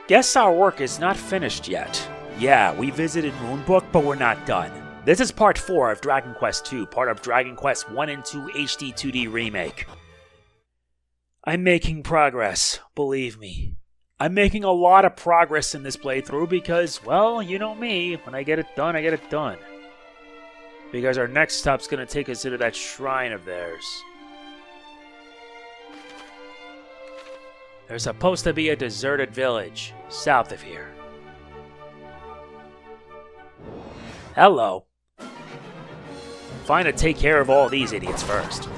Guess our work is not finished yet. Yeah, we visited Moonbrooke, but we're not done. This is part 4 of Dragon Quest II, part of Dragon Quest 1 and 2 HD-2D Remake. I'm making progress, believe me. I'm making a lot of progress in this playthrough because, well, you know me, when I get it done, I get it done. Because our next stop's gonna take us into that shrine of theirs. There's supposed to be a deserted village, south of here. Hello. Fine to take care of all these idiots first.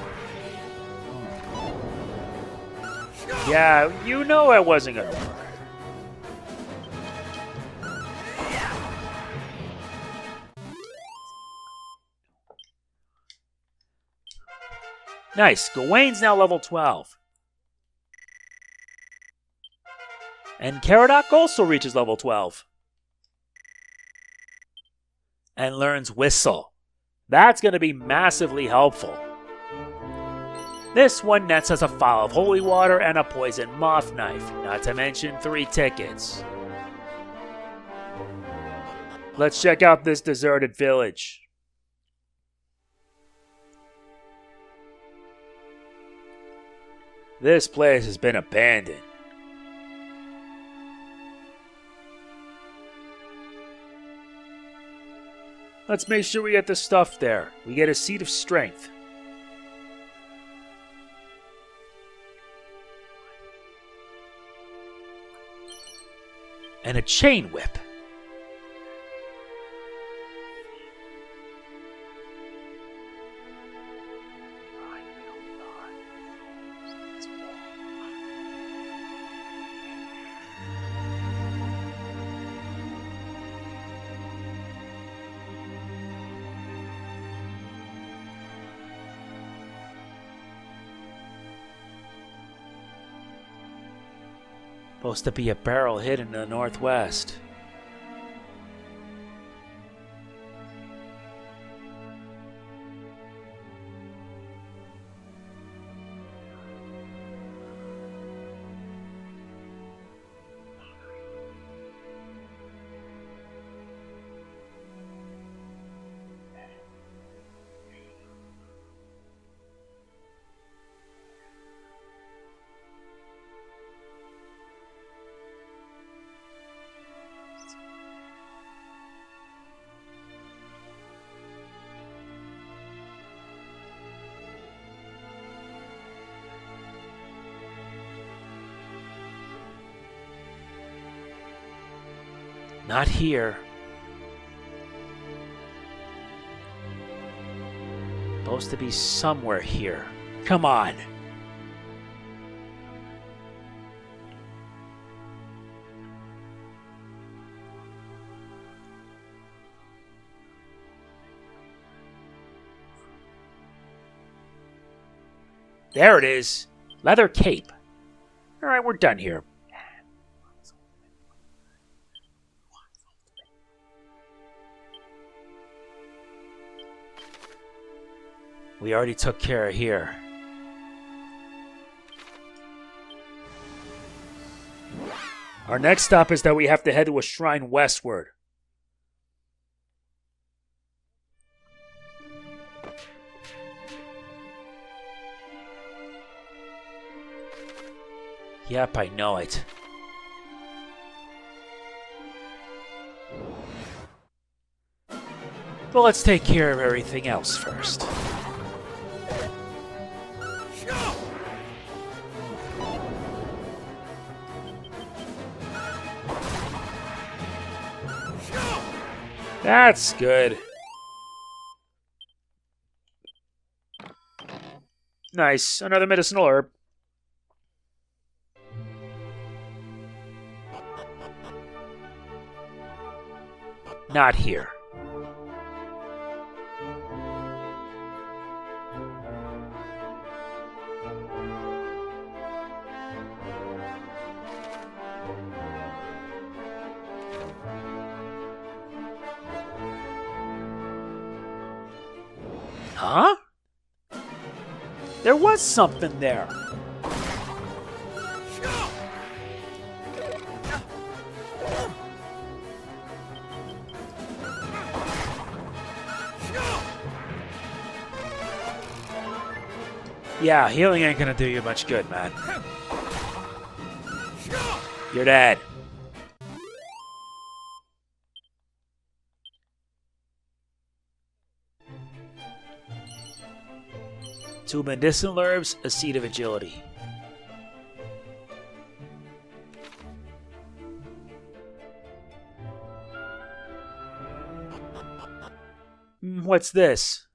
Yeah, you know it wasn't gonna work. Nice, Gawain's now level 12. And Caradoc also reaches level 12. And learns Whistle. That's going to be massively helpful. This one nets us a vial of holy water and a poison moth knife, not to mention 3 tickets. Let's check out this deserted village. This place has been abandoned. Let's make sure we get the stuff there. We get a seed of strength. And a chain whip. Supposed to be a barrel hidden in the northwest. Not here. Supposed to be somewhere here. Come on. There it is. Leather cape. Alright, we're done here. We already took care of here. Our next stop is that we have to head to a shrine westward. Yep, I know it. But let's take care of everything else first. That's good. Nice, another medicinal herb. Not here. Huh? There was something there. Yeah, healing ain't gonna do you much good, man. You're dead. Two medicinal herbs, a seed of agility. What's this?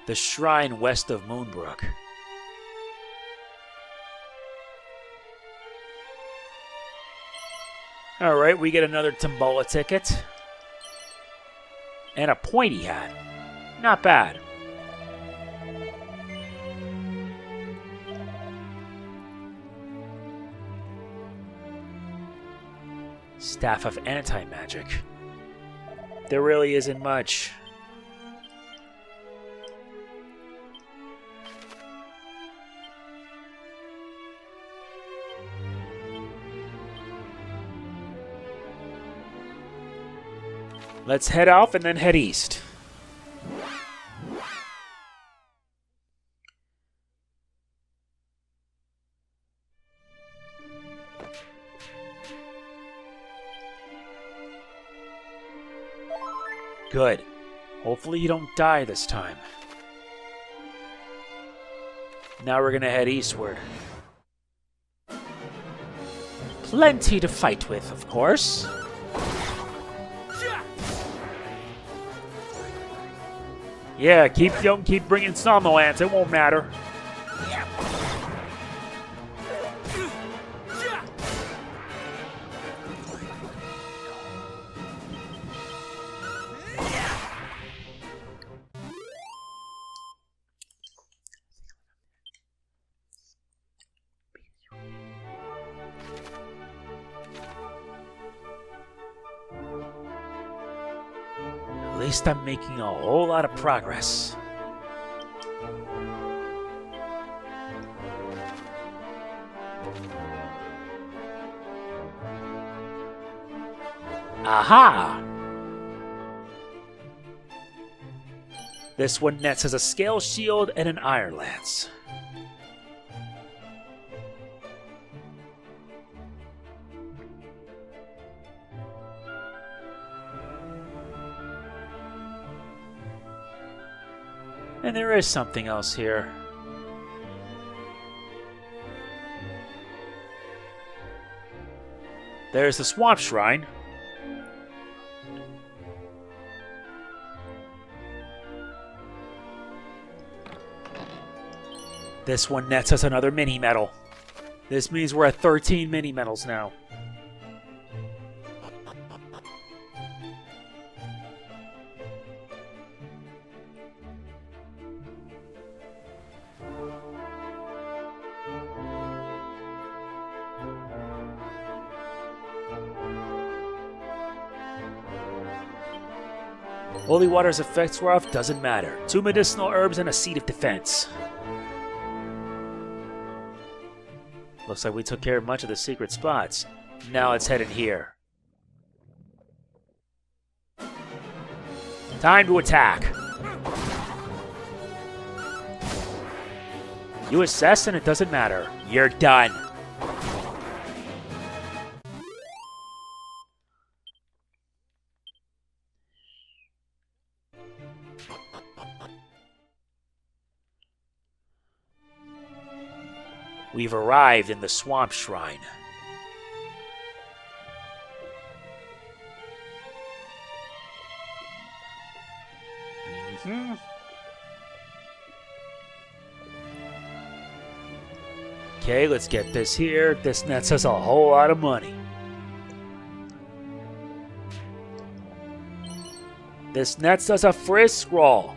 The Shrine West of Moonbrooke. Alright, we get another Tombola ticket. And a pointy hat. Not bad. Staff of Anti-Magic. There really isn't much. Let's head off and then head east. Good. Hopefully you don't die this time. Now we're gonna head eastward. Plenty to fight with, of course. Yeah, keep bringing somnolence. It won't matter. At least I'm making a whole lot of progress. Aha! This one nets has a scale shield and an iron lance. And there is something else here. There's the Swamp Shrine. This one nets us another mini medal. This means we're at 13 mini medals now. Holy Water's effects were off, doesn't matter. 2 medicinal herbs and a seed of defense. Looks like we took care of much of the secret spots. Now let's head in here. Time to attack. You assess and it doesn't matter. You're done. We've arrived in the Swamp Shrine. Okay, let's get this here. This nets us a whole lot of money. This nets us a frisk scroll.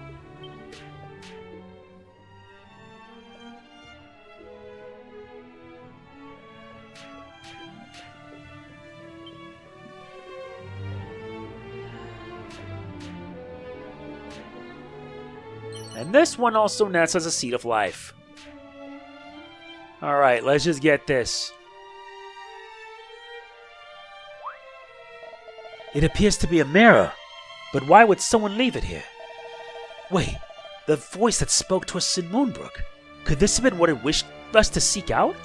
And this one also nets us a Seed of Life. Alright, let's just get this. It appears to be a mirror, but why would someone leave it here? Wait, The voice that spoke to us in Moonbrooke. Could this have been what it wished us to seek out?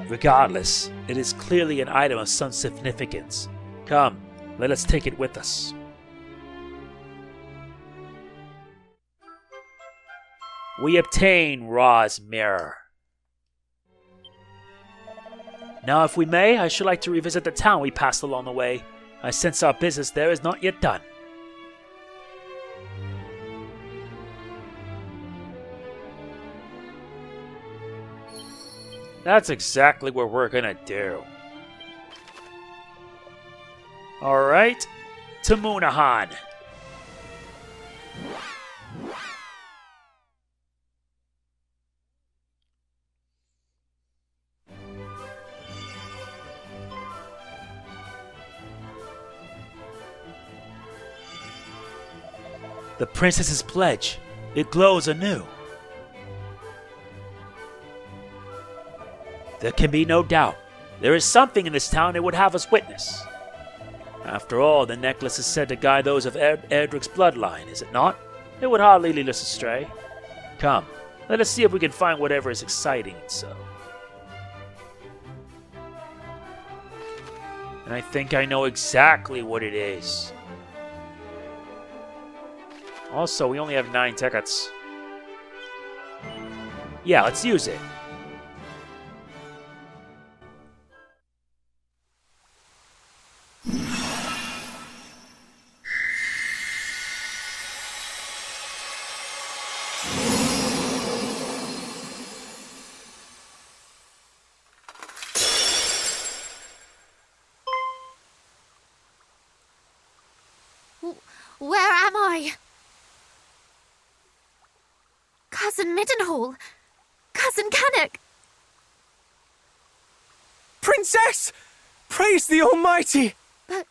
Regardless, it is clearly an item of some significance. Come, let us take it with us. We obtain Ra's mirror. Now, if we may, I should like to revisit the town we passed along the way. I sense our business there is not yet done. That's exactly what we're gonna do. Alright, to Moonahan. The princess's pledge. It glows anew. There can be no doubt. There is something in this town it would have us witness. After all, the necklace is said to guide those of Erdrick's bloodline, is it not? It would hardly lead us astray. Come, let us see if we can find whatever is exciting and so. And I think I know exactly what it is. Also, we only have 9 tickets. Yeah, let's use it. Where am I? Cousin Middenhall! Cousin Caradoc! Princess! Praise the Almighty! But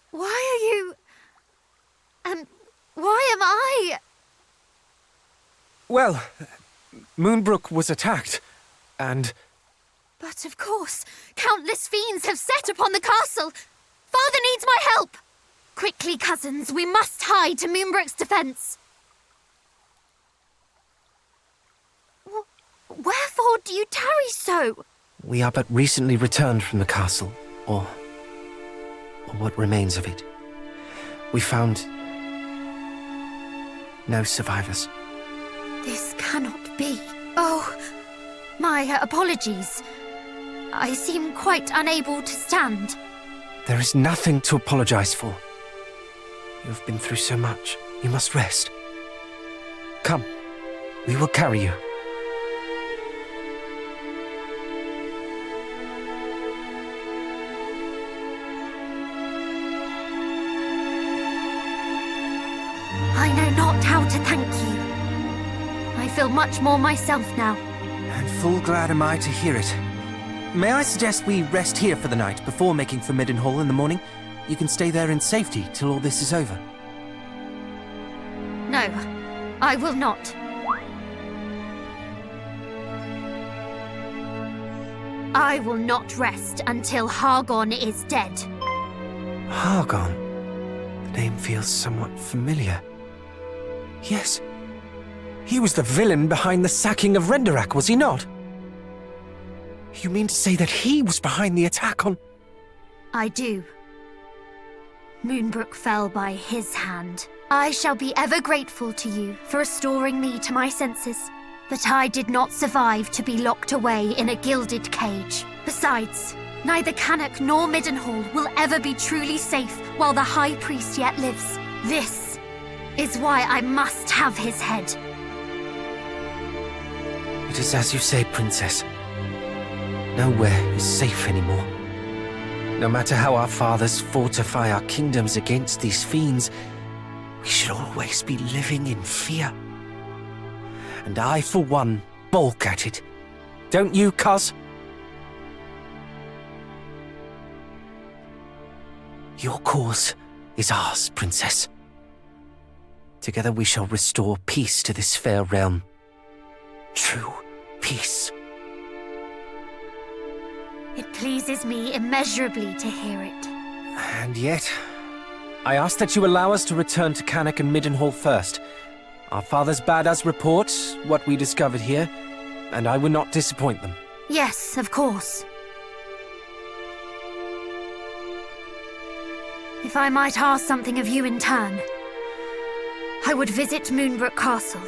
why are you... and why am I... Well, Moonbrooke was attacked, and... But of course, countless fiends have set upon the castle! Father needs my help! Quickly, cousins, we must hide to Moonbrooke's defense! Wherefore do you tarry so? We are but recently returned from the castle, or what remains of it. We found no survivors. This cannot be. Oh, my apologies. I seem quite unable to stand. There is nothing to apologize for. You have been through so much. You must rest. Come, we will carry you. I know not how to thank you. I feel much more myself now. And full glad am I to hear it. May I suggest we rest here for the night before making for Middenhall in the morning? You can stay there in safety till all this is over. No, I will not. I will not rest until Hargon is dead. Hargon? The name feels somewhat familiar. Yes. He was the villain behind the sacking of Renderak, was he not? You mean to say that he was behind the attack on... I do. Moonbrooke fell by his hand. I shall be ever grateful to you for restoring me to my senses. But I did not survive to be locked away in a gilded cage. Besides, neither Caradoc nor Middenhall will ever be truly safe while the High Priest yet lives. This is why I must have his head. It is as you say, Princess. Nowhere is safe anymore. No matter how our fathers fortify our kingdoms against these fiends, we should always be living in fear. And I, for one, balk at it. Don't you, cuz? Your cause is ours, Princess. Together we shall restore peace to this fair realm. True peace. It pleases me immeasurably to hear it. And yet, I ask that you allow us to return to Caradoc and Middenhall first. Our fathers bade us report what we discovered here, and I would not disappoint them. Yes, of course. If I might ask something of you in turn, I would visit Moonbrooke Castle.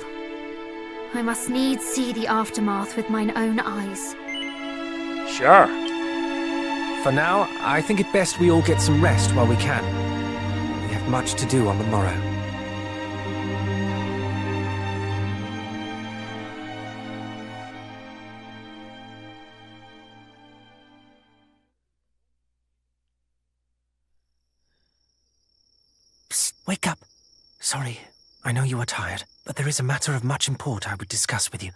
I must needs see the aftermath with mine own eyes. Sure. For now, I think it best we all get some rest while we can. We have much to do on the morrow. Psst, wake up. Sorry, I know you are tired, but there is a matter of much import I would discuss with you.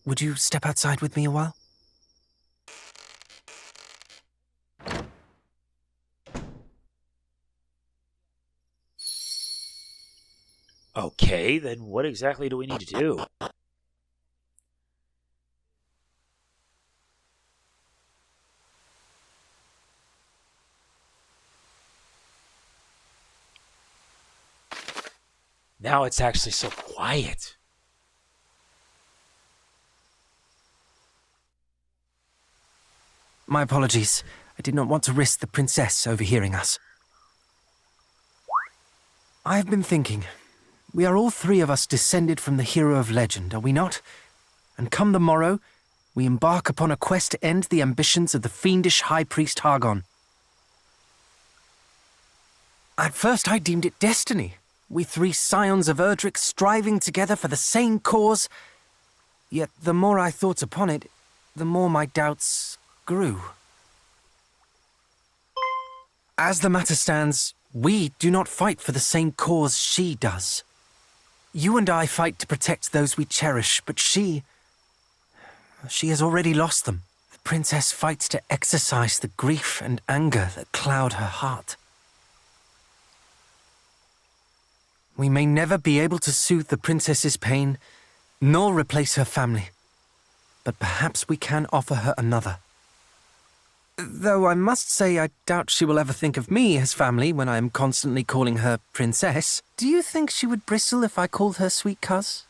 Would you step outside with me a while? Okay, then what exactly do we need to do? Now it's actually so quiet. My apologies. I did not want to risk the princess overhearing us. I have been thinking. We are all three of us descended from the hero of legend, are we not? And come the morrow, we embark upon a quest to end the ambitions of the fiendish High Priest Hargon. At first I deemed it destiny. We three scions of Erdrick striving together for the same cause. Yet the more I thought upon it, the more my doubts grew. As the matter stands, we do not fight for the same cause she does. You and I fight to protect those we cherish, but she has already lost them. The princess fights to exorcise the grief and anger that cloud her heart. We may never be able to soothe the princess's pain, nor replace her family. But perhaps we can offer her another. Though I must say I doubt she will ever think of me as family when I am constantly calling her princess. Do you think she would bristle if I called her sweet cuz?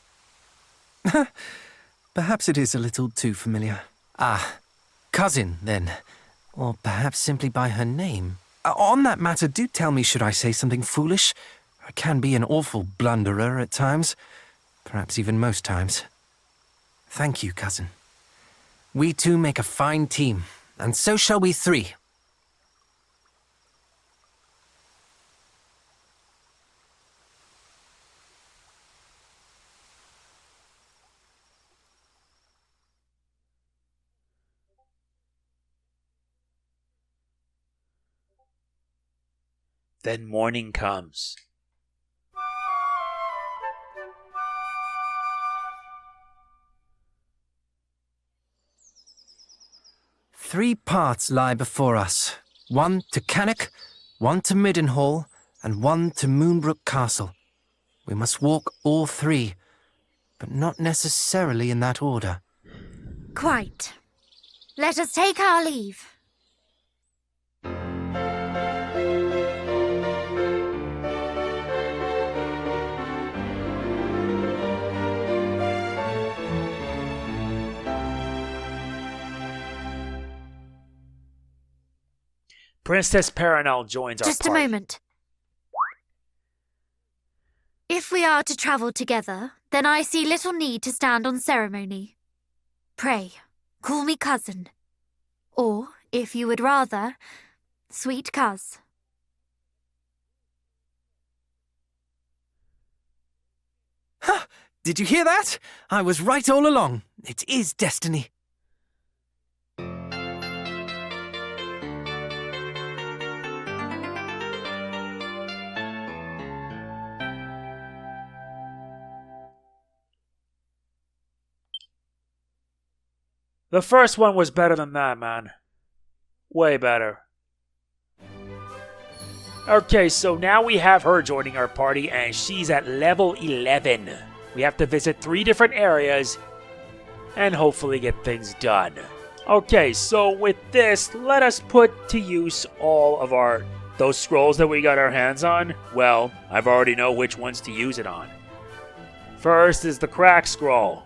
Perhaps it is a little too familiar. Ah, cousin, then. Or perhaps simply by her name. On that matter, do tell me should I say something foolish? I can be an awful blunderer at times. Perhaps even most times. Thank you, cousin. We two make a fine team. And so shall we three. Then morning comes. Three paths lie before us. One to Caradoc, one to Middenhall, and one to Moonbrooke Castle. We must walk all three, but not necessarily in that order. Quite. Let us take our leave. Princess Peronel joins our Just party. a moment. If we are to travel together, then I see little need to stand on ceremony. Pray, call me cousin. Or, if you would rather, sweet cuz. Ha! Did you hear that? I was right all along. It is destiny. The first one was better than that, man. Way better. Okay, so now we have her joining our party, and she's at level 11. We have to visit 3 different areas, and hopefully get things done. Okay, so with this, let us put to use all of our Those scrolls that we got our hands on? Well, I've already know which ones to use it on. First is the crack scroll.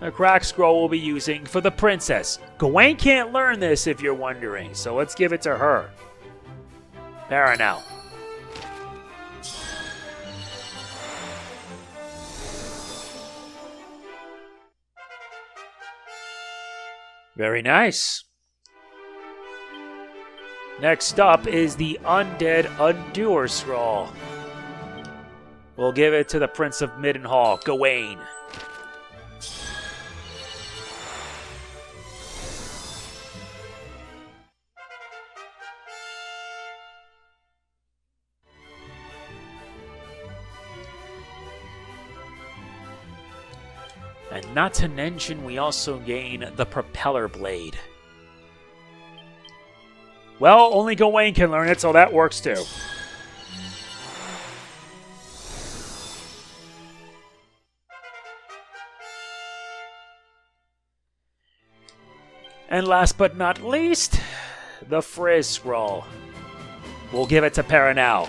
The crack scroll we'll be using for the princess. Gawain can't learn this if you're wondering, so let's give it to her. Peronel. Very nice. Next up is the Undead Undoer Scroll. We'll give it to the Prince of Middenhall, Gawain. And not to mention, we also gain the Propeller Blade. Well, only Gawain can learn it, so that works too. And last but not least, the Frizz Scroll. We'll give it to Peronel.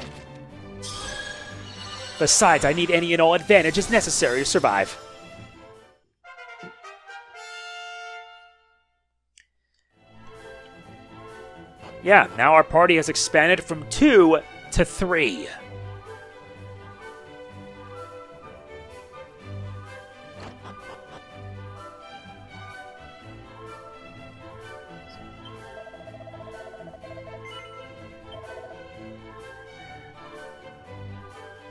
Besides, I need any and all advantages necessary to survive. Yeah, now our party has expanded from 2 to 3.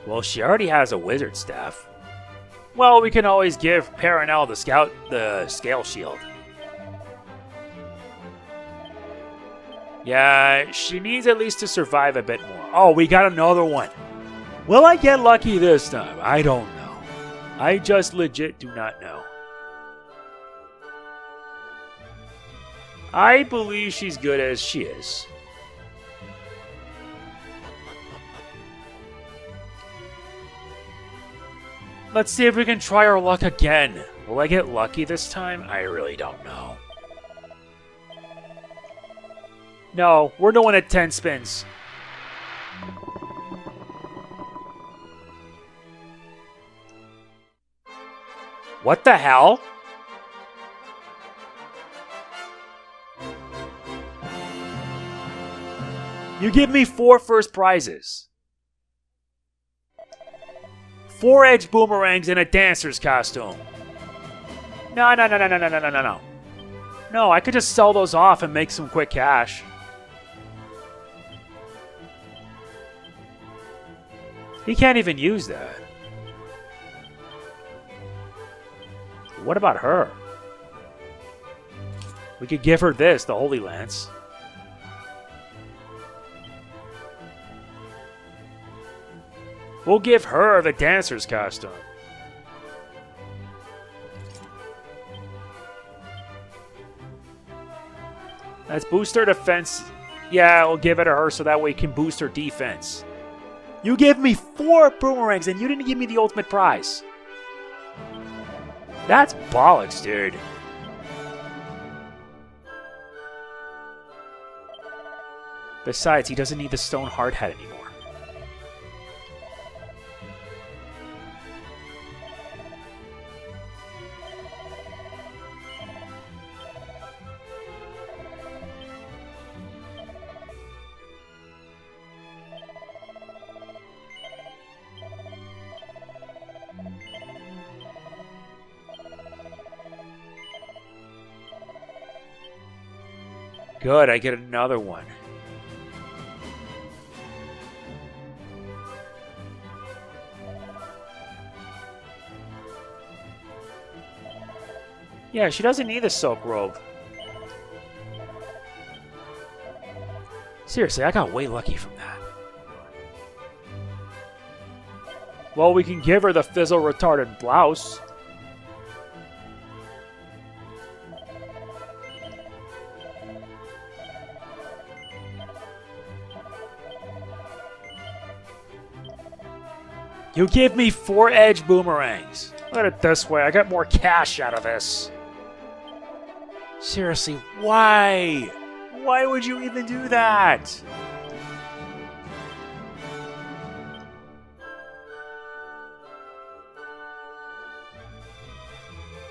Well, she already has a wizard staff. Well, we can always give Peronel the scale shield. Yeah, she needs at least to survive a bit more. Oh, we got another one. Will I get lucky this time? I don't know. I just legit do not know. I believe she's good as she is. Let's see if we can try our luck again. Will I get lucky this time? I really don't know. No, we're doing it 10 spins. What the hell? You give me 4 first prizes. 4 edge boomerangs and a dancer's costume. No. No, I could just sell those off and make some quick cash. He can't even use that. What about her? We could give her this, the Holy Lance. We'll give her the dancer's costume. Let's boost her defense. Yeah, we'll give it to her so that way we can boost her defense. You gave me 4 boomerangs and you didn't give me the ultimate prize. That's bollocks, dude. Besides, he doesn't need the stone hard hat anymore. Good, I get another one. Yeah, she doesn't need a silk robe. Seriously, I got way lucky from that. Well, we can give her the fizzle retardant blouse. You give me 4 edge boomerangs. Look at it this way, I got more cash out of this. Seriously, why? Why would you even do that?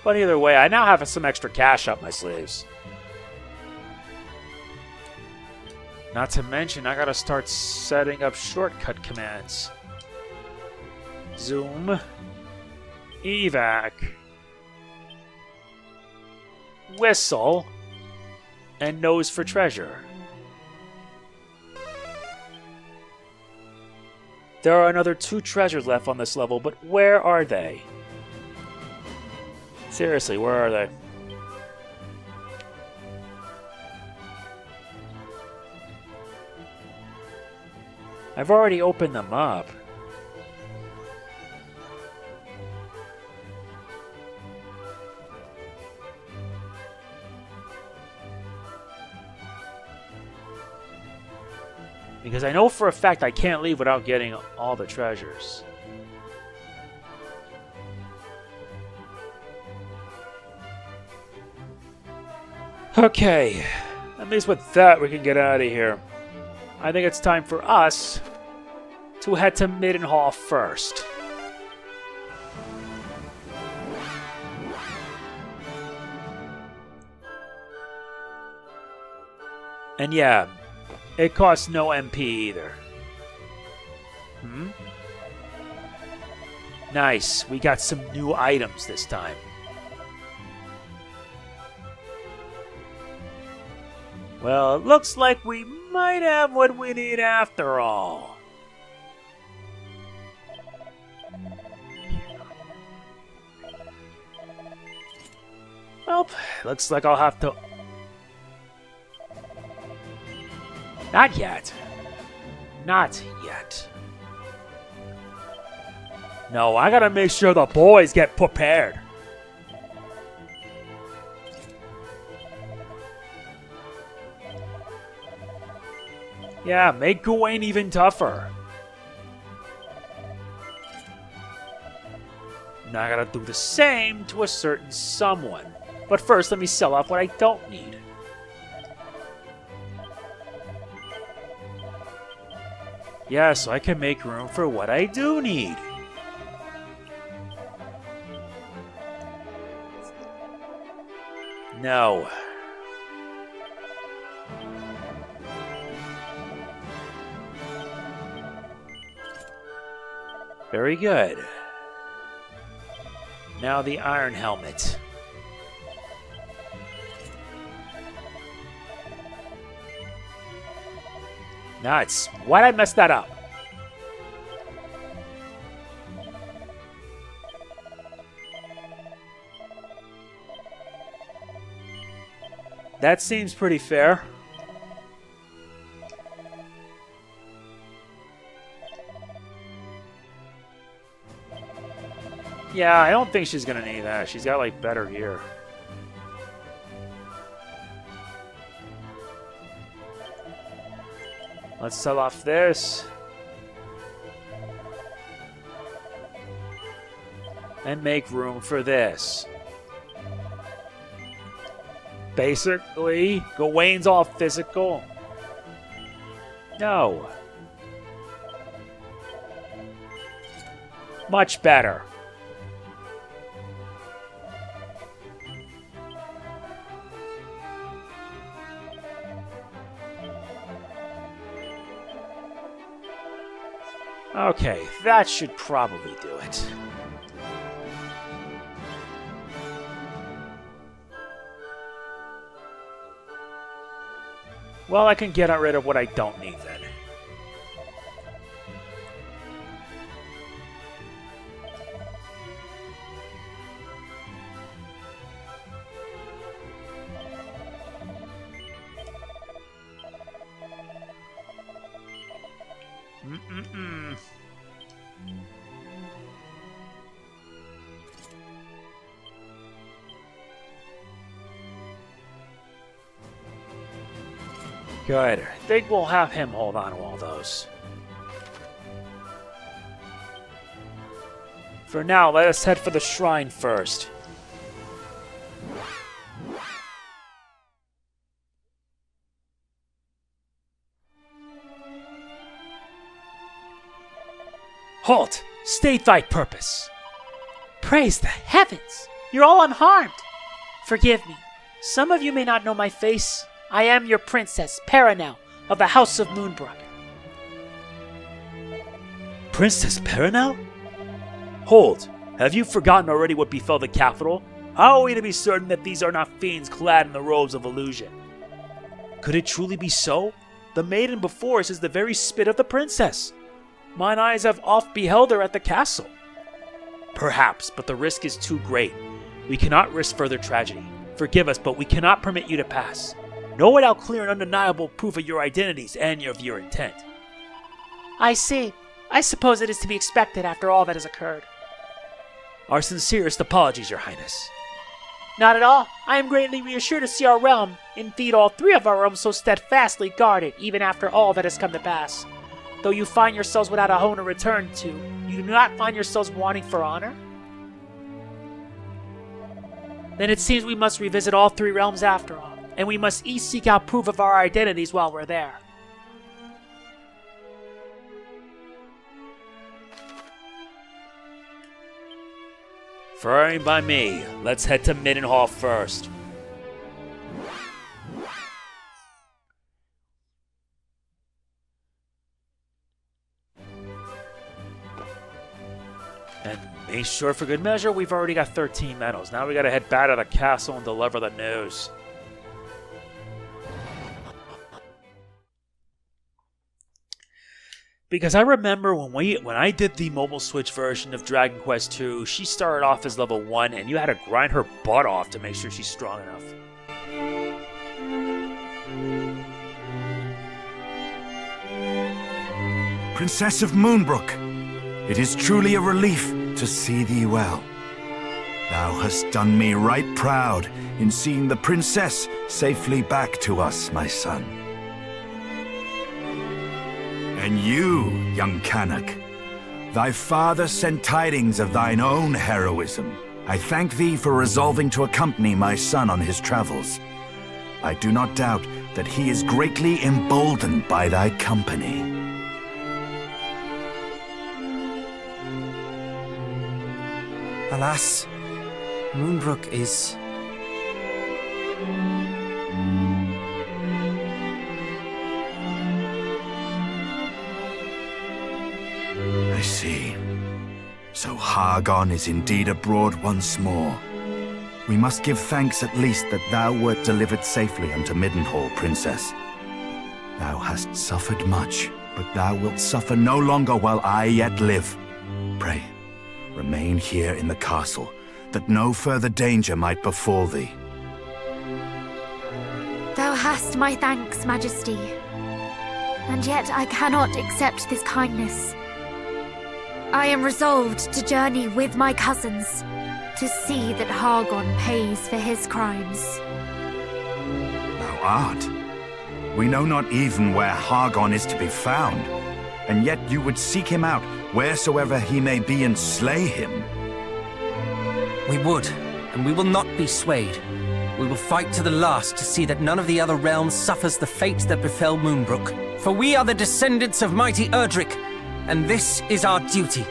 But either way, I now have some extra cash up my sleeves. Not to mention, I gotta start setting up shortcut commands. Zoom. Evac. Whistle. And nose for treasure. There are another 2 treasures left on this level, but where are they? Seriously, where are they? I've already opened them up. Because I know for a fact I can't leave without getting all the treasures. Okay, at least with that we can get out of here. I think it's time for us to head to Middenhall first. And yeah, it costs no MP either. Nice, we got some new items this time. Well, it looks like we might have what we need after all. Well, looks like I'll have to... Not yet. Not yet. No, I gotta make sure the boys get prepared. Yeah, make Gawain even tougher. Now I gotta do the same to a certain someone. But first, let me sell off what I don't need. Yeah, so I can make room for what I do need. No. Very good. Now the iron helmet. Nuts. Why'd I mess that up? That seems pretty fair. Yeah, I don't think she's gonna need that. She's got, like, better gear. Let's sell off this. And make room for this. Basically, Gawain's all physical. No. Much better. Okay, that should probably do it. Well, I can get rid of what I don't need then. Good. I think we'll have him hold on to all those. For now, let us head for the shrine first. Halt! State thy purpose. Praise the heavens! You're all unharmed. Forgive me. Some of you may not know my face. I am your princess, Peronel, of the House of Moonbrooke. Princess Peronel? Hold. Have you forgotten already what befell the capital? How are we to be certain that these are not fiends clad in the robes of illusion? Could it truly be so? The maiden before us is the very spit of the princess. Mine eyes have oft beheld her at the castle. Perhaps, but the risk is too great. We cannot risk further tragedy. Forgive us, but we cannot permit you to pass. Know without clear and undeniable proof of your identities and of your intent. I see. I suppose it is to be expected after all that has occurred. Our sincerest apologies, Your Highness. Not at all. I am greatly reassured to see our realm, indeed all three of our realms, so steadfastly guarded, even after all that has come to pass. Though you find yourselves without a home to return to, you do not find yourselves wanting for honor? Then it seems we must revisit all three realms after all, and we must each seek out proof of our identities while we're there. Fine by me. Let's head to Middenhall first. And make sure for good measure, we've already got 13 medals. Now we gotta head back to the castle and deliver the news. Because I remember when I did the mobile Switch version of Dragon Quest II, she started off as level 1, and you had to grind her butt off to make sure she's strong enough. Princess of Moonbrooke, it is truly a relief to see thee well. Thou hast done me right proud in seeing the princess safely back to us, my son. And you, young Caradoc, thy father sent tidings of thine own heroism. I thank thee for resolving to accompany my son on his travels. I do not doubt that he is greatly emboldened by thy company. Alas, Moonbrooke is... I see. So Hargon is indeed abroad once more. We must give thanks at least that thou wert delivered safely unto Middenhall, Princess. Thou hast suffered much, but thou wilt suffer no longer while I yet live. Pray, remain here in the castle, that no further danger might befall thee. Thou hast my thanks, Majesty. And yet I cannot accept this kindness. I am resolved to journey with my cousins, to see that Hargon pays for his crimes. Thou art? We know not even where Hargon is to be found, and yet you would seek him out wheresoever he may be and slay him. We would, and we will not be swayed. We will fight to the last to see that none of the other realms suffers the fate that befell Moonbrooke. For we are the descendants of mighty Erdrick, and this is our duty.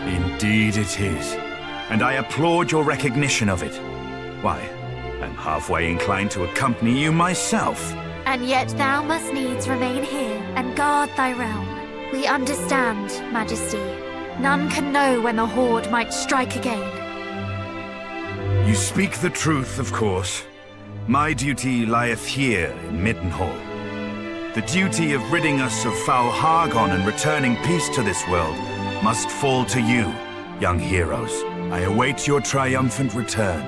Indeed it is, and I applaud your recognition of it. Why, I'm halfway inclined to accompany you myself. And yet thou must needs remain here and guard thy realm. We understand, Majesty. None can know when the Horde might strike again. You speak the truth, of course. My duty lieth here in Middenhall. The duty of ridding us of foul Hargon and returning peace to this world must fall to you, young heroes. I await your triumphant return.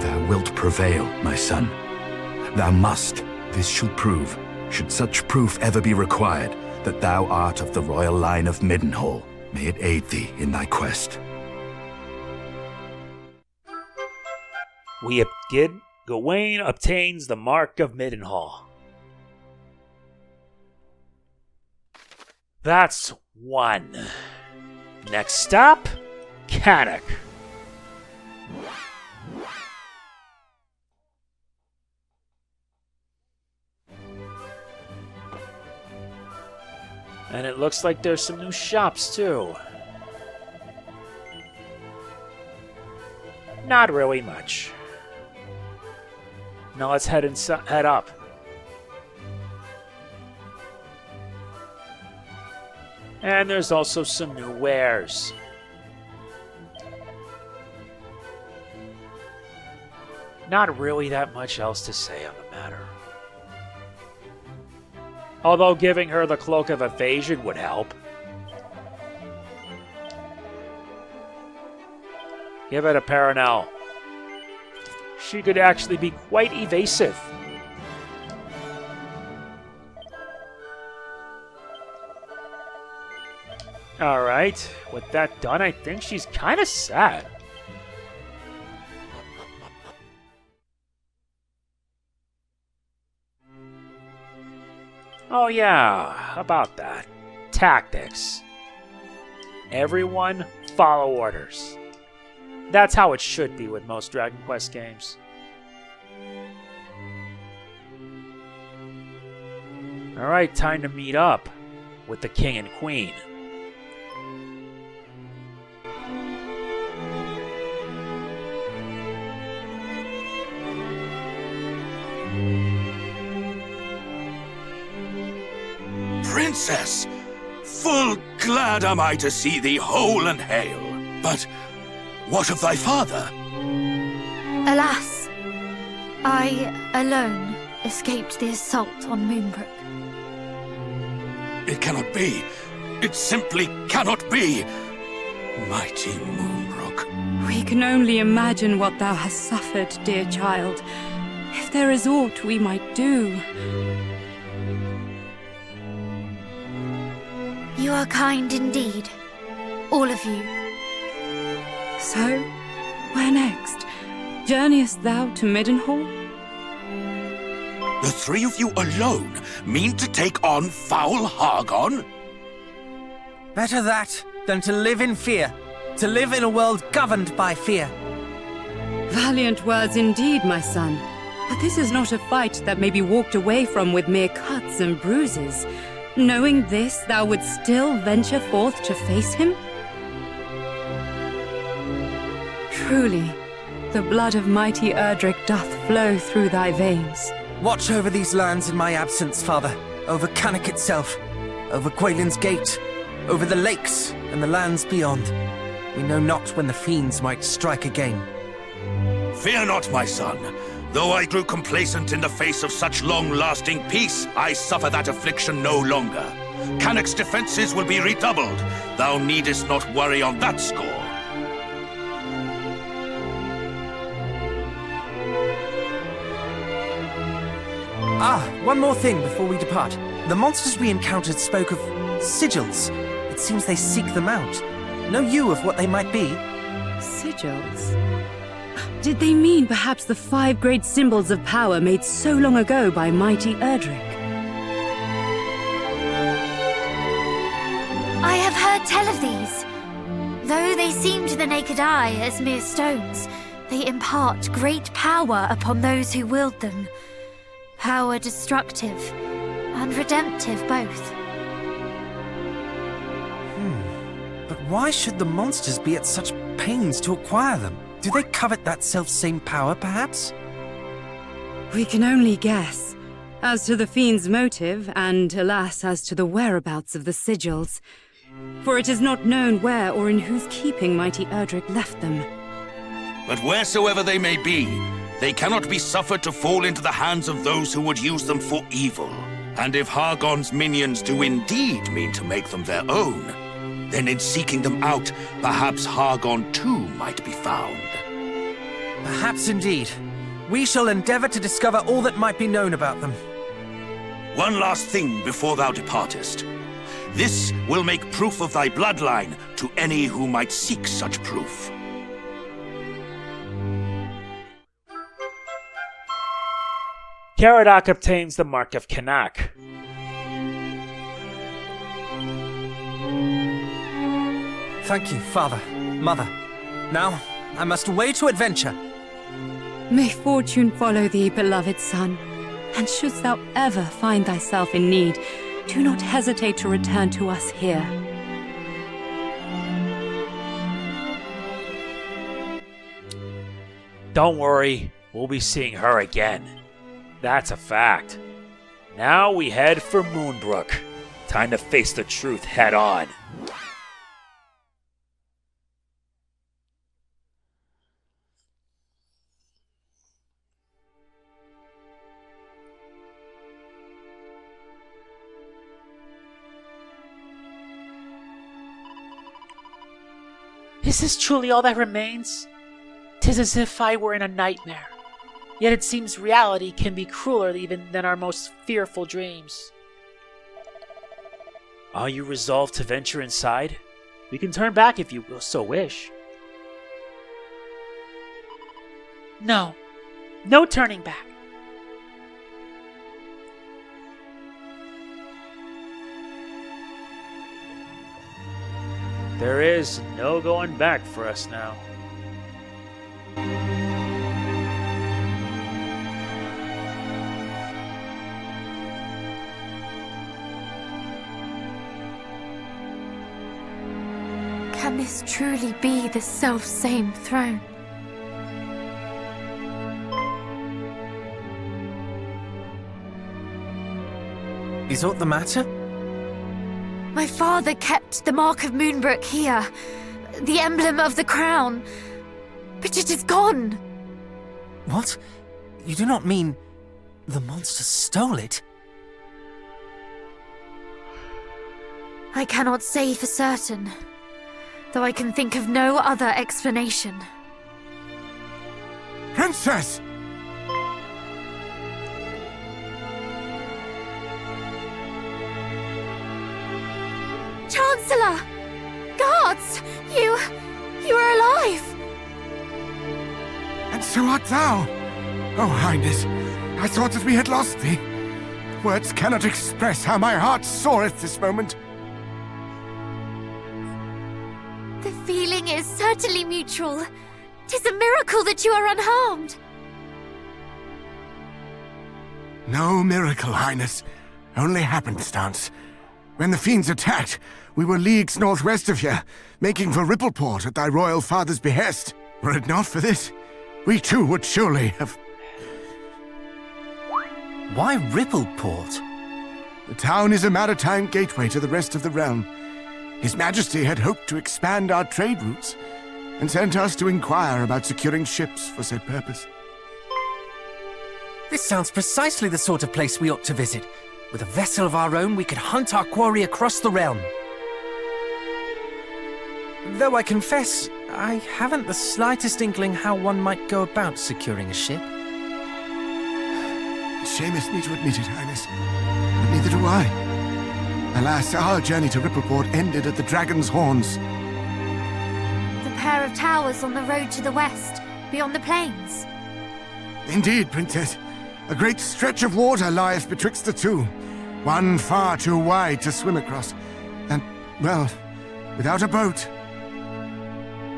Thou wilt prevail, my son. Thou must. This shall prove, should such proof ever be required, that thou art of the royal line of Middenhall. May it aid thee in thy quest. Gawain obtains the Mark of Middenhall. That's one. Next stop, Caradoc. And it looks like there's some new shops, too. Not really much. Now let's head up. And there's also some new wares. Not really that much else to say on the matter. Although giving her the Cloak of Evasion would help. Give it a Peronel. She could actually be quite evasive. Alright, with that done, I think she's kind of sad. Oh yeah, about that. Tactics. Everyone follow orders. That's how it should be with most Dragon Quest games. Alright, time to meet up with the King and Queen. Princess! Full glad am I to see thee whole and hale. But what of thy father? Alas, I alone escaped the assault on Moonbrooke. It cannot be. It simply cannot be. Mighty Moonbrooke. We can only imagine what thou hast suffered, dear child. If there is aught we might do. You are kind indeed, all of you. So, where next? Journeyest thou to Middenhall? The three of you alone mean to take on foul Hargon? Better that than to live in fear. To live in a world governed by fear. Valiant words indeed, my son. But this is not a fight that may be walked away from with mere cuts and bruises. Knowing this, thou would still venture forth to face him? Truly, the blood of mighty Erdrick doth flow through thy veins. Watch over these lands in my absence, father. Over Cannock itself. Over Quaylin's Gate. Over the lakes and the lands beyond. We know not when the fiends might strike again. Fear not, my son. Though I grew complacent in the face of such long-lasting peace, I suffer that affliction no longer. Cannock's defenses will be redoubled. Thou needest not worry on that score. One more thing before we depart. The monsters we encountered spoke of sigils. It seems they seek them out. Know you of what they might be? Sigils? Did they mean perhaps the 5 great symbols of power made so long ago by mighty Erdrick? I have heard tell of these. Though they seem to the naked eye as mere stones, they impart great power upon those who wield them. Power destructive and redemptive both. But why should the monsters be at such pains to acquire them? Do they covet that self-same power, perhaps? We can only guess. As to the fiend's motive, and alas, as to the whereabouts of the sigils. For it is not known where or in whose keeping mighty Erdrick left them. But wheresoever they may be, they cannot be suffered to fall into the hands of those who would use them for evil. And if Hargon's minions do indeed mean to make them their own, then in seeking them out, perhaps Hargon too might be found. Perhaps indeed. We shall endeavor to discover all that might be known about them. One last thing before thou departest. This will make proof of thy bloodline to any who might seek such proof. Caradoc obtains the Mark of Caradoc. Thank you, father, mother. Now, I must away to adventure. May fortune follow thee, beloved son. And shouldst thou ever find thyself in need, do not hesitate to return to us here. Don't worry, we'll be seeing her again. That's a fact. Now we head for Moonbrooke. Time to face the truth head on. Is this truly all that remains? 'Tis as if I were in a nightmare. Yet it seems reality can be crueler even than our most fearful dreams. Are you resolved to venture inside? We can turn back if you so wish. No. No turning back. There is no going back for us now. Can this truly be the self-same throne? Is aught the matter? My father kept the mark of Moonbrooke here, the emblem of the crown, but it is gone. What? You do not mean the monster stole it? I cannot say for certain, though I can think of no other explanation. Princess! Chancellor! Guards! You are alive! And so art thou! Oh, Highness, I thought that we had lost thee. Words cannot express how my heart soareth this moment. The feeling is certainly mutual. 'Tis a miracle that you are unharmed. No miracle, Highness. Only happenstance. When the fiends attacked, we were leagues northwest of here, making for Rippleport at thy royal father's behest. Were it not for this, we too would surely have... Why Rippleport? The town is a maritime gateway to the rest of the realm. His Majesty had hoped to expand our trade routes, and sent us to inquire about securing ships for said purpose. This sounds precisely the sort of place we ought to visit. With a vessel of our own, we could hunt our quarry across the realm. Though I confess, I haven't the slightest inkling how one might go about securing a ship. It shameth me to admit it, Highness, but neither do I. Alas, our journey to Rippleport ended at the Dragon's Horns. The pair of towers on the road to the west, beyond the plains. Indeed, Princess. A great stretch of water lieth betwixt the two. One far too wide to swim across. And, well, without a boat.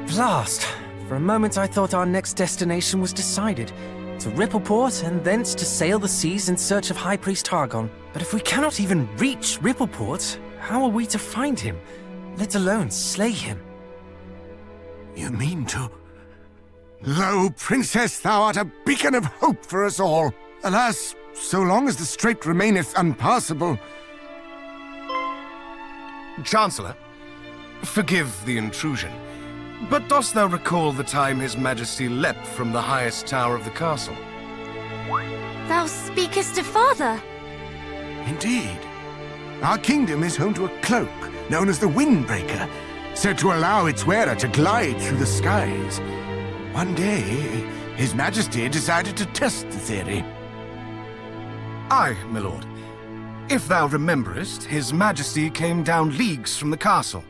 Blast! For a moment I thought our next destination was decided. To Rippleport, and thence to sail the seas in search of High Priest Hargon. But if we cannot even reach Rippleport, how are we to find him? Let alone slay him? You mean to... Lo, Princess, thou art a beacon of hope for us all. Alas, so long as the strait remaineth unpassable... Chancellor, forgive the intrusion, but dost thou recall the time His Majesty leapt from the highest tower of the castle? Thou speakest of father. Indeed. Our kingdom is home to a cloak known as the Windbreaker, said to allow its wearer to glide through the skies. One day, His Majesty decided to test the theory. Aye, my lord. If thou rememberest, His Majesty came down leagues from the castle,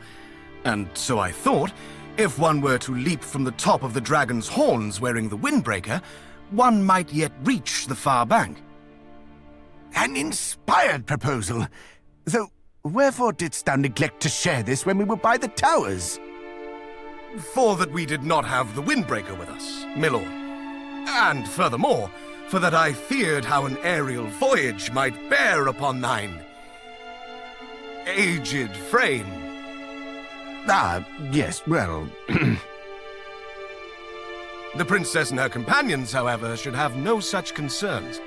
and so I thought, if one were to leap from the top of the Dragon's Horns wearing the Windbreaker, one might yet reach the far bank. An inspired proposal. Though, wherefore didst thou neglect to share this when we were by the towers? For that we did not have the Windbreaker with us, my lord. And furthermore, for that I feared how an aerial voyage might bear upon thine. aged frame. Ah, yes, well... The princess and her companions, however, should have no such concerns.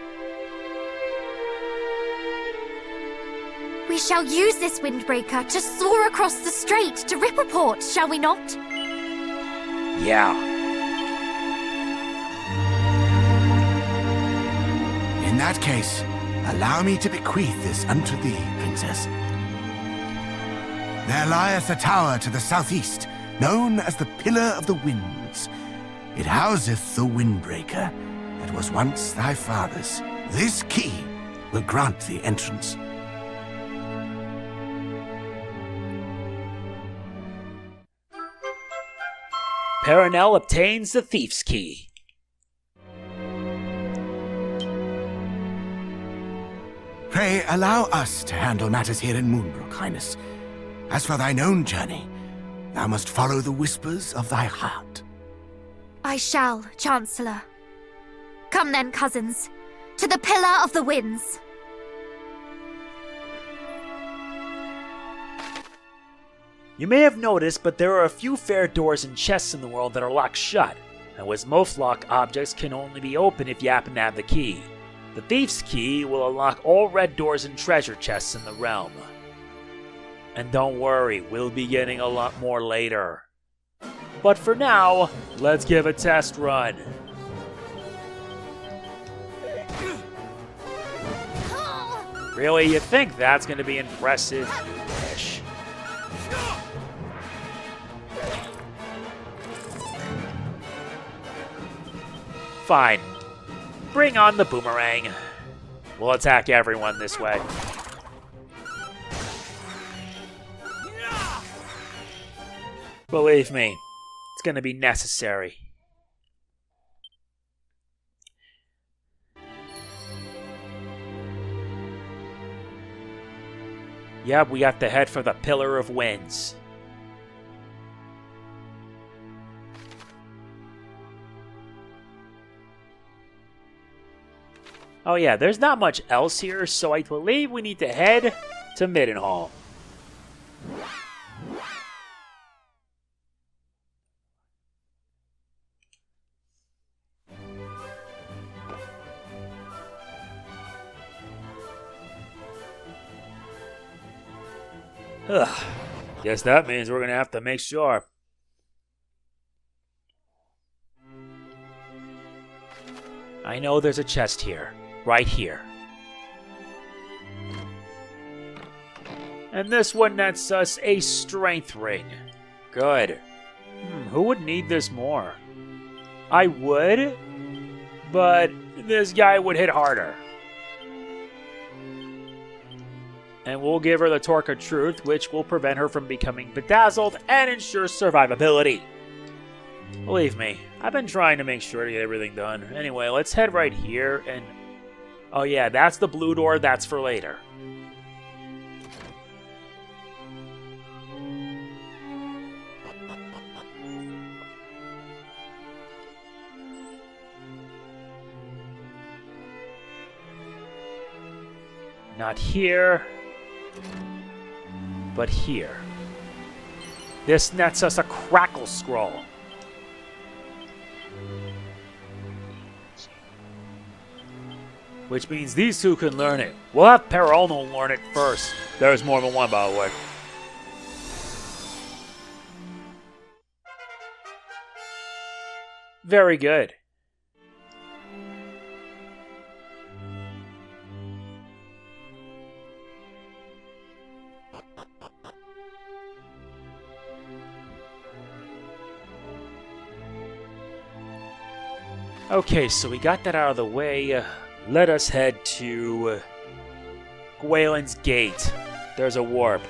We shall use this windbreaker to soar across the strait to Rippleport, shall we not? Yeah. In that case, allow me to bequeath this unto thee, princess. There lieth a tower to the southeast, known as the Pillar of the Winds. It houseth the windbreaker that was once thy father's. This key will grant thee entrance. Peronel obtains the Thief's Key. Pray allow us to handle matters here in Moonbrooke, Highness. As for thine own journey, thou must follow the whispers of thy heart. I shall, Chancellor. Come then, cousins, to the Pillar of the Winds. You may have noticed, but there are a few fair doors and chests in the world that are locked shut, and with most locked objects can only be opened if you happen to have the key. The Thief's Key will unlock all red doors and treasure chests in the realm. And don't worry, we'll be getting a lot more later. But for now, let's give a test run. Really, you think that's going to be impressive-ish? Fine. Bring on the boomerang. We'll attack everyone this way. Believe me, it's going to be necessary. Yep, we got to head for the Pillar of Winds. Oh yeah, there's not much else here, so I believe we need to head to Middenhall. Ugh. Guess that means we're gonna have to make sure. I know there's a chest here. Right here. And this one nets us a strength ring. Good. Who would need this more? I would, but this guy would hit harder. And we'll give her the Torque of Truth, which will prevent her from becoming bedazzled and ensure survivability. Believe me, I've been trying to make sure to get everything done. Anyway, let's head right here and... Oh yeah, that's the blue door, that's for later. Not here, but here. This nets us a crackle scroll. Which means these two can learn it. We'll have Peronel learn it first. There's more than one, by the way. Very good. Okay, so we got that out of the way. Let us head to Gawain's Gate. There's a warp.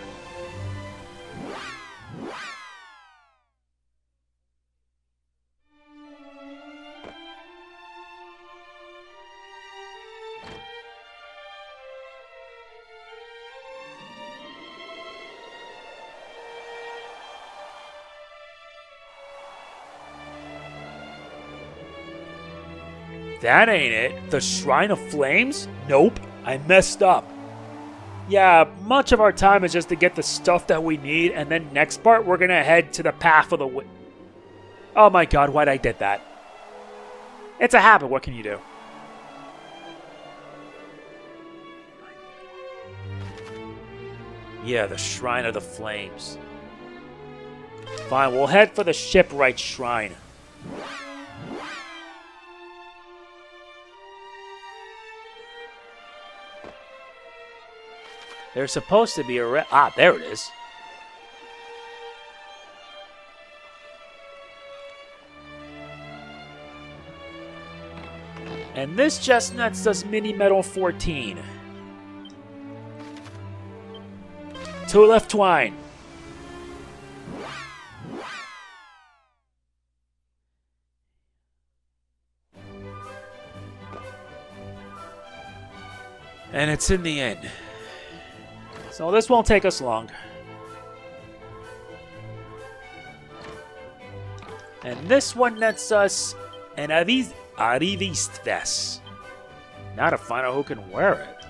That ain't it. The Shrine of Flames? Nope. I messed up. Yeah, much of our time is just to get the stuff that we need, and then next part, we're gonna head to the path of the Oh my god, why'd I did that? It's a habit, what can you do? Yeah, the Shrine of the Flames. Fine, we'll head for the Shipwright Shrine. There's supposed to be a there it is. And this chestnut does Mini Metal 14. Tulip Twine. And it's in the inn. So this won't take us long. And this one nets us an Arivistes. Now to find out who can wear it.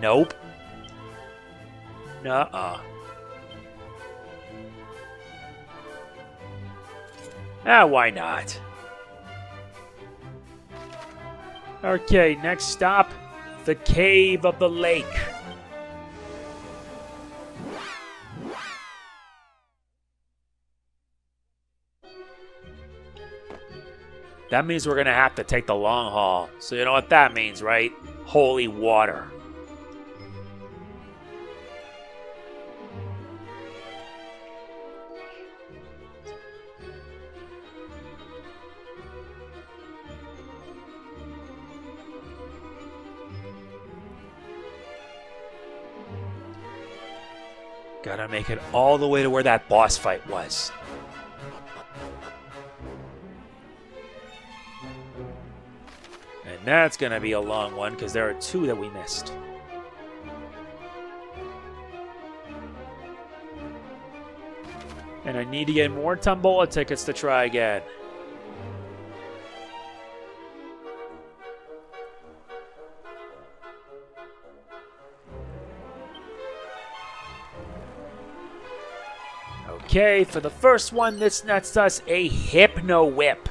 Nope. Nuh-uh. Why not? Okay, next stop, the Cave of the Lake. That means we're gonna have to take the long haul. So you know what that means, right? Holy water. Gotta make it all the way to where that boss fight was. And that's gonna be a long one, because there are two that we missed. And I need to get more Tombola tickets to try again. Okay, for the first one, this nets us a Hypno Whip.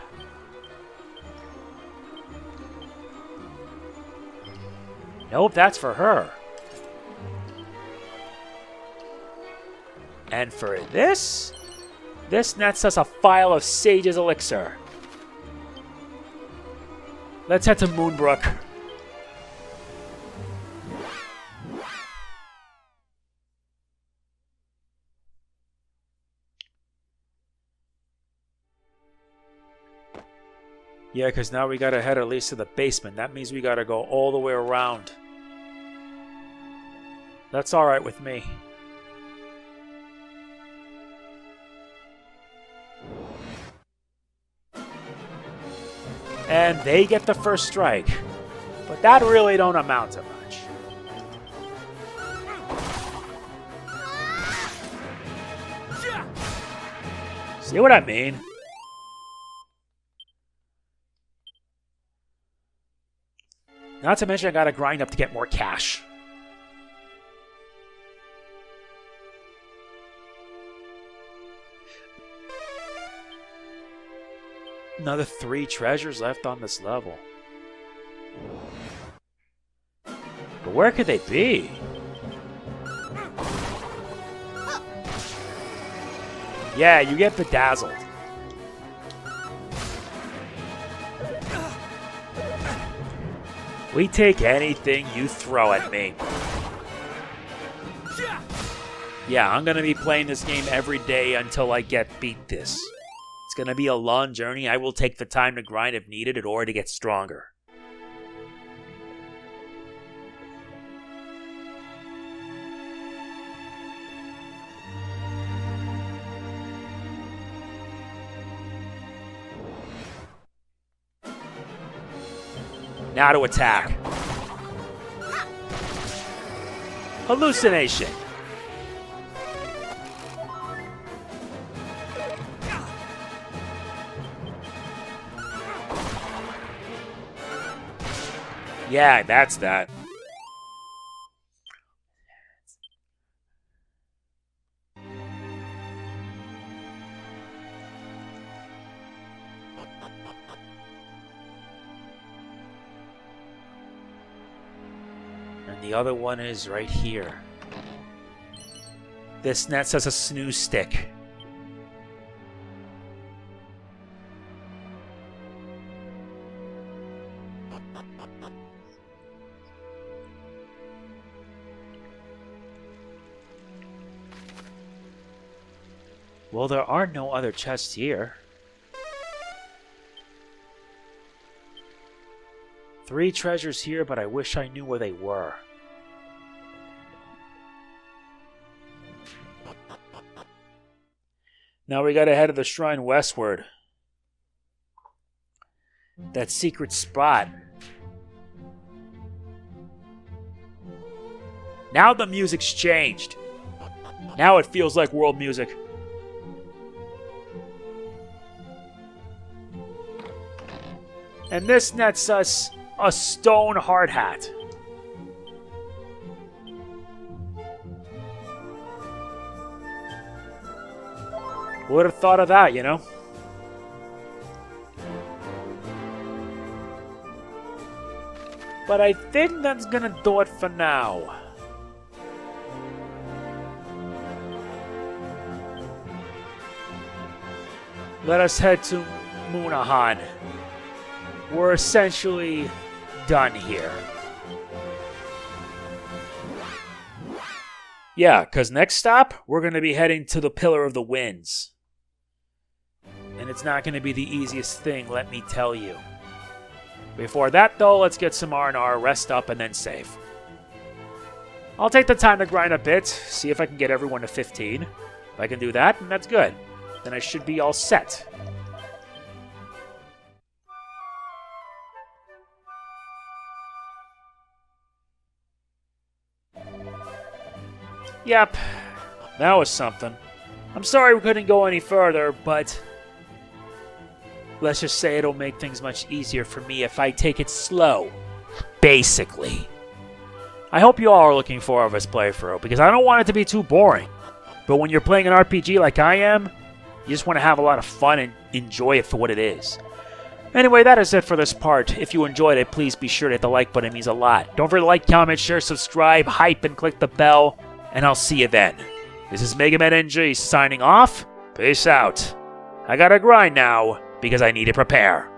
Nope, that's for her. And for this nets us a Phial of Sage's Elixir. Let's head to Moonbrooke. Yeah, because now we gotta head at least to the basement. That means we gotta go all the way around. That's alright with me. And they get the first strike. But that really don't amount to much. See what I mean? Not to mention I gotta grind up to get more cash. Another 3 treasures left on this level. But where could they be? Yeah, you get bedazzled. We take anything you throw at me. Yeah, I'm gonna be playing this game every day until I beat this. It's gonna be a long journey. I will take the time to grind if needed in order to get stronger. Now to attack. Hallucination. Yeah, that's that. And the other one is right here. This net says a snooze stick. Well, there are no other chests here. 3 treasures here, but I wish I knew where they were. Now we gotta head to the Shrine westward. That secret spot. Now the music's changed. Now it feels like world music. And this nets us a stone hard hat. Would have thought of that, you know? But I think that's gonna do it for now. Let us head to Moonahan. We're essentially done here. Yeah, because next stop, we're going to be heading to the Pillar of the Winds. And it's not going to be the easiest thing, let me tell you. Before that, though, let's get some R&R, rest up, and then save. I'll take the time to grind a bit, see if I can get everyone to 15. If I can do that, then that's good. Then I should be all set. Yep, that was something. I'm sorry we couldn't go any further, but let's just say it'll make things much easier for me if I take it slow, basically. I hope you all are looking forward to this playthrough, because I don't want it to be too boring. But when you're playing an RPG like I am, you just want to have a lot of fun and enjoy it for what it is. Anyway, that is it for this part. If you enjoyed it, please be sure to hit the like button, it means a lot. Don't forget to like, comment, share, subscribe, hype, and click the bell. And I'll see you then. This is MegamanNG signing off. Peace out. I gotta grind now, because I need to prepare.